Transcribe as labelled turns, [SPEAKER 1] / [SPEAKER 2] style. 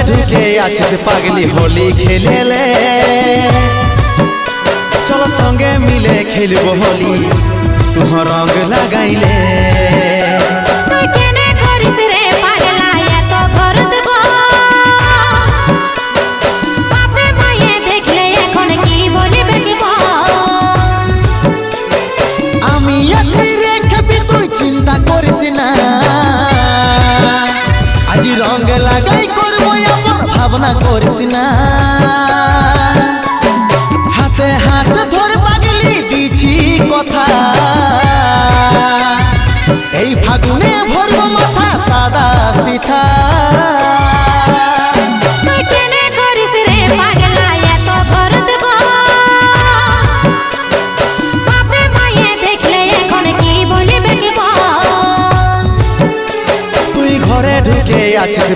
[SPEAKER 1] ঢুকে আছিস পাগলি হোলি খেলেলে, চলো সঙ্গে মিলে খেলবো হোলি তুহ রঙ লাগাইলে।
[SPEAKER 2] তুই কেনে করিস রে পাগলা এত করতব, বাপে মায়ে দেখলে এখন কি বলিবে কি
[SPEAKER 1] আমি আছি রে খেপি তুই চিন্তা করিস না, আজি রঙ লাগাই করবো এমন ভাবনা করিস না। হাতে হাত ধরে পাগলি দিছি কথা, এই ফাগুনে ভরবো মাথা সাদা সিথা।
[SPEAKER 2] তুই কেনে করিস রে পাগলা এত করতব, বাপে মায়ে দেখলে এখন কি বলিবে কি
[SPEAKER 1] তুই ঘরে ঢুকে আছিস